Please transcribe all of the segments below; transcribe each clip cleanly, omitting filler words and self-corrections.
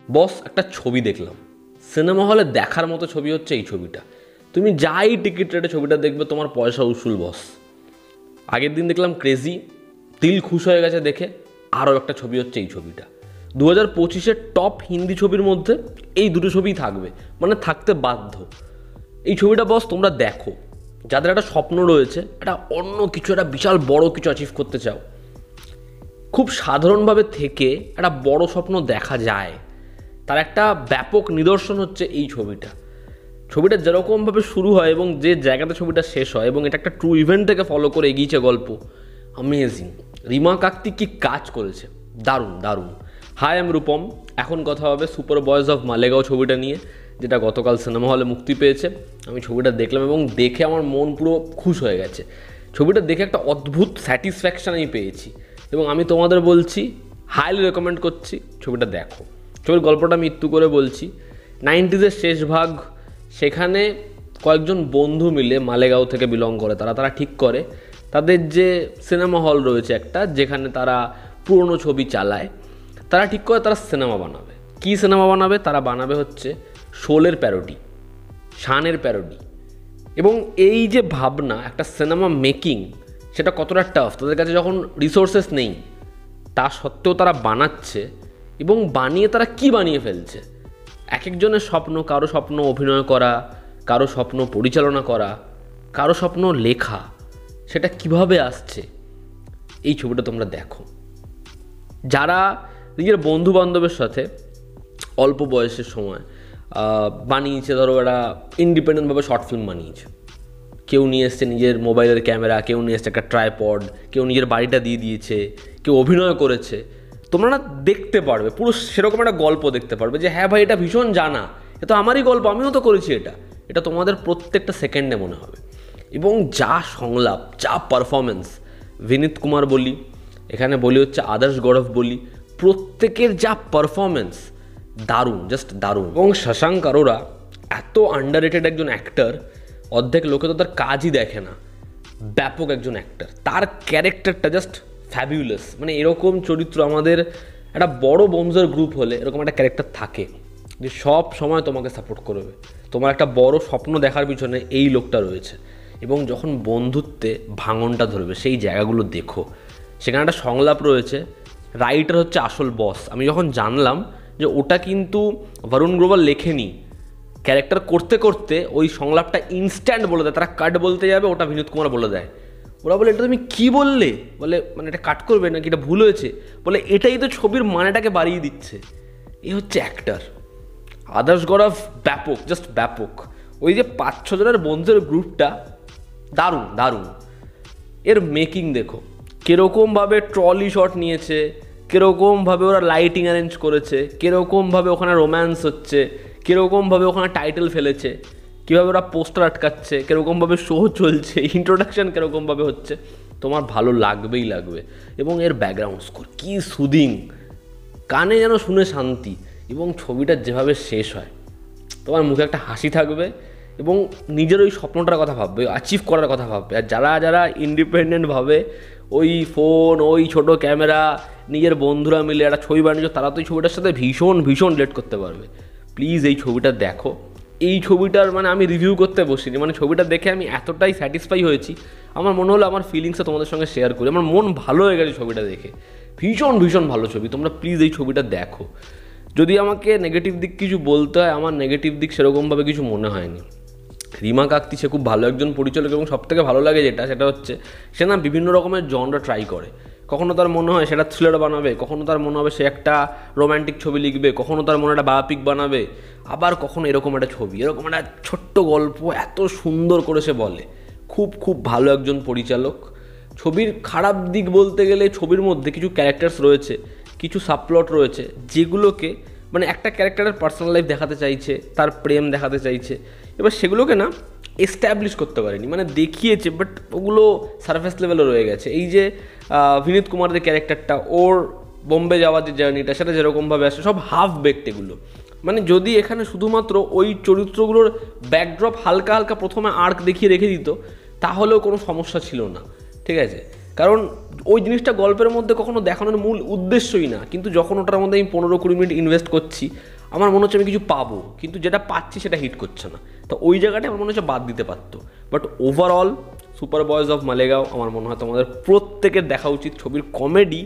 বস একটা ছবি দেখলাম, সিনেমা হলে দেখার মতো ছবি হচ্ছে এই ছবিটা। তুমি যাই টিকিট রেটে ছবিটা দেখবে তোমার পয়সা উসুল বস। আগের দিন দেখলাম ক্রেজি, দিল খুশ হয়ে গেছে দেখে। আরও একটা ছবি হচ্ছে এই ছবিটা। 2025-এর টপ হিন্দি ছবির মধ্যে এই দুটো ছবিই থাকবে, মানে থাকতে বাধ্য। এই ছবিটা বস তোমরা দেখো, যাদের একটা স্বপ্ন রয়েছে, একটা অন্য কিছু, একটা বিশাল বড় কিছু অ্যাচিভ করতে চাও, খুব সাধারণভাবে থেকে একটা বড় স্বপ্ন দেখা যায়, তার একটা ব্যাপক নিদর্শন হচ্ছে এই ছবিটা। ছবিটা যেরকমভাবে শুরু হয় এবং যে জায়গাতে ছবিটা শেষ হয়, এবং এটা একটা ট্রু ইভেন্ট থেকে ফলো করে এগিয়েছে গল্প, অ্যামেজিং। রিমা কার্তিক কি কাজ করেছে, দারুণ দারুণ। হাই আমি রূপম, এখন কথা হবে সুপার বয়েজ অফ মালেগাঁও ছবিটা নিয়ে, যেটা গতকাল সিনেমা হলে মুক্তি পেয়েছে। আমি ছবিটা দেখলাম এবং দেখে আমার মন পুরো খুশ হয়ে গেছে। ছবিটা দেখে একটা অদ্ভুত স্যাটিসফ্যাকশান আমি পেয়েছি, এবং আমি তোমাদের বলছি, হাইলি রেকমেন্ড করছি ছবিটা দেখো। ছবির গল্পটা আমি একটু করে বলছি। 90s শেষ ভাগ, সেখানে কয়েকজন বন্ধু মিলে, মালেগাঁও থেকে বিলং করে তারা ঠিক করে তাদের যে সিনেমা হল রয়েছে একটা, যেখানে তারা পুরনো ছবি চালায়, তারা ঠিক করে তারা সিনেমা বানাবে। কী সিনেমা বানাবে? তারা বানাবে হচ্ছে শোলের প্যারোডি, শানের প্যারোডি। এবং এই যে ভাবনা একটা সিনেমা মেকিং, সেটা কতটা টাফ, তাদের কাছে যখন রিসোর্সেস নেই তা সত্ত্বেও তারা বানাচ্ছে, এবং বানিয়ে তারা কি বানিয়ে ফেলছে। এক একজনের স্বপ্ন, কারো স্বপ্ন অভিনয় করা, কারো স্বপ্ন পরিচালনা করা, কারো স্বপ্ন লেখা, সেটা কিভাবে আসছে এই ছবিটা তোমরা দেখো। যারা নিজের বন্ধু বান্ধবের সাথে অল্প বয়সের সময় বানিয়েছে, ধরো এরা ইন্ডিপেন্ডেন্টভাবে শর্ট ফিল্ম বানিয়েছে, কেউ নিয়ে এসছে নিজের মোবাইলের ক্যামেরা, কেউ নিয়ে এসছে একটা ট্রাইপড, কেউ নিজের বাড়িটা দিয়ে দিয়েছে, কেউ অভিনয় করেছে, তোমরা না দেখতে পারবে পুরো সেরকম একটা গল্প দেখতে পারবে যে হ্যাঁ ভাই, এটা ভীষণ জানা, এ তো আমারই গল্প, আমিও তো করেছি এটা তোমাদের প্রত্যেকটা সেকেন্ডে মনে হবে। এবং যা সংলাপ, যা পারফরমেন্স, বিনীত কুমার বলি, এখানে বলি হচ্ছে আদর্শ গৌরব বলি, প্রত্যেকের যা পারফরমেন্স দারুণ, জাস্ট দারুণ। এবং শশাঙ্ক অরোরা এত আন্ডাররেটেড একজন অ্যাক্টর, অর্ধেক লোকে তো তার কাজই দেখে না, ব্যাপক একজন অ্যাক্টর। তার ক্যারেক্টারটা জাস্ট ফ্যাবিউলাস। মানে এরকম চরিত্র আমাদের একটা বড় বংশের গ্রুপ হলে এরকম একটা ক্যারেক্টার থাকে যে সব সময় তোমাকে সাপোর্ট করবে। তোমার একটা বড় স্বপ্ন দেখার পিছনে এই লোকটা রয়েছে, এবং যখন বন্ধুত্বে ভাঙনটা ধরবে সেই জায়গাগুলো দেখো। সেখানে একটা সংলাপ রয়েছে, রাইটার হচ্ছে আসল বস। আমি যখন জানলাম যে ওটা কিন্তু বরুণ গ্রোভার লেখেনি, ক্যারেক্টার করতে করতে ওই সংলাপটা ইনস্ট্যান্ট বলে দেয়, তারা কাট বলতে যাবে, ওটা বিনোদ কুমার বলে দেয়। ওরা বলে এটা তুমি কী বললে, বলে মানে এটা কাট করবে নাকি, এটা ভুল হয়েছে, বলে এটাই তো ছবির মানেটাকে বাড়িয়ে দিচ্ছে। এ হচ্ছে অ্যাক্টার। আদর্শ গৌরব ব্যাপক, জাস্ট ব্যাপক। ওই যে 5-6 জনের বন্ধুদের গ্রুপটা দারুণ দারুণ। এর মেকিং দেখো, কীরকমভাবে ট্রলি শট নিয়েছে, কীরকমভাবে ওরা লাইটিং অ্যারেঞ্জ করেছে, কীরকমভাবে ওখানে রোম্যান্স হচ্ছে, কীরকমভাবে ওখানে টাইটেল ফেলেছে, কীভাবে ওরা পোস্টার আটকাচ্ছে, কীরকমভাবে শো চলছে, ইন্ট্রোডাকশান কীরকমভাবে হচ্ছে, তোমার ভালো লাগবেই লাগবে। এবং এর ব্যাকগ্রাউন্ড স্কোর কী সুদিং, কানে যেন শুনে শান্তি। এবং ছবিটা যেভাবে শেষ হয়, তোমার মুখে একটা হাসি থাকবে, এবং নিজের ওই স্বপ্নটার কথা ভাববে, অ্যাচিভ করার কথা ভাববে। আর যারা যারা ইন্ডিপেন্ডেন্টভাবে ওই ফোন, ওই ছোট ক্যামেরা, নিজের বন্ধুরা মিলে একটা ছবি বানিয়েছো, তারা তো এই ছবিটার সাথে ভীষণ ভীষণ রিলেট করতে পারবে। প্লিজ এই ছবিটা দেখো। এই ছবিটার মানে আমি রিভিউ করতে বসিনি, মানে ছবিটা দেখে আমি এতটাই স্যাটিসফাই হয়েছি, আমার মনে হলো আমার ফিলিংসটা তোমাদের সঙ্গে শেয়ার করি। আমার মন ভালো হয়ে গেছে ছবিটা দেখে, ভীষণ ভীষণ ভালো ছবি। তোমরা প্লিজ এই ছবিটা দেখো। যদি আমাকে নেগেটিভ দিক কিছু বলতে হয়, আমার নেগেটিভ দিক সেরকমভাবে কিছু মনে হয়নি। রিমা কার্তিক সে খুব ভালো একজন পরিচালক, এবং সবথেকে ভালো লাগে সেটা হচ্ছে সে না বিভিন্ন রকমের জনরা ট্রাই করে। কখনো তার মনে হয় সেটা থ্রিলার বানাবে, কখনো তার মনে হবে সে একটা রোম্যান্টিক ছবি লিখবে, কখনো তার মনে একটা বায়োপিক বানাবে, আবার কখনো এরকম একটা ছবি, এরকম একটা ছোট্ট গল্প এত সুন্দর করে সে বলে। খুব খুব ভালো একজন পরিচালক। ছবির খারাপ দিক বলতে গেলে, ছবির মধ্যে কিছু ক্যারেক্টার্স রয়েছে, কিছু সাবপ্লট রয়েছে, যেগুলোকে মানে একটা ক্যারেক্টারের পার্সোনাল লাইফ দেখাতে চাইছে, তার প্রেম দেখাতে চাইছে, এবার সেগুলোকে না এস্টাবলিশ করতে পারেনি। মানে দেখিয়েছে, বাট ওগুলো সারফেস লেভেলে রয়ে গেছে। এই যে বিনীত কুমারের ক্যারেক্টারটা, ওর বোম্বে যাওয়ার যে জার্নিটা, সেটা যেরকমভাবে আসে, সব হাফ বেকড এগুলো। মানে যদি এখানে শুধুমাত্র ওই চরিত্রগুলোর ব্যাকড্রপ হালকা হালকা প্রথমে আর্ক দেখিয়ে রেখে দিত, তাহলেও কোনো সমস্যা ছিল না, ঠিক আছে। কারণ ওই জিনিসটা গল্পের মধ্যে কখনো দেখানোর মূল উদ্দেশ্যই না, কিন্তু যখন ওটার মধ্যে আমি 15-20 মিনিট ইনভেস্ট করছি, আমার মনে হচ্ছে আমি কিছু পাবো, কিন্তু যেটা পাচ্ছি সেটা হিট করছে না। তো ওই জায়গাটা আমার মনে হচ্ছে বাদ দিতে পারতো। But overall super boys of Malegaon আমার মনে হয় তোমাদের প্রত্যেকের দেখা উচিত। ছবির কমেডি,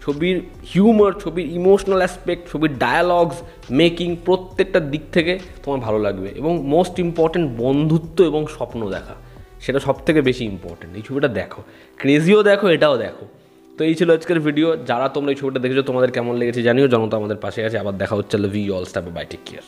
ছবির হিউমার, ছবির ইমোশনাল অ্যাসপেক্ট, ছবির ডায়ালগস, মেকিং, প্রত্যেকটা দিক থেকে তোমার ভালো লাগবে। এবং মোস্ট ইম্পর্ট্যান্ট বন্ধুত্ব এবং স্বপ্ন দেখা, সেটা সব থেকে বেশি ইম্পর্ট্যান্ট। এই ছবিটা দেখো, ক্রেজিও দেখো, এটাও দেখো। তো এই ছিল আজকের ভিডিও। যারা তোমরা এই ছবিটা দেখেছো তোমাদের কেমন লেগেছে জানিও। জনতা আমাদের পাশে আছে। আবার দেখা হচ্ছে। Love you all, stop by, take care.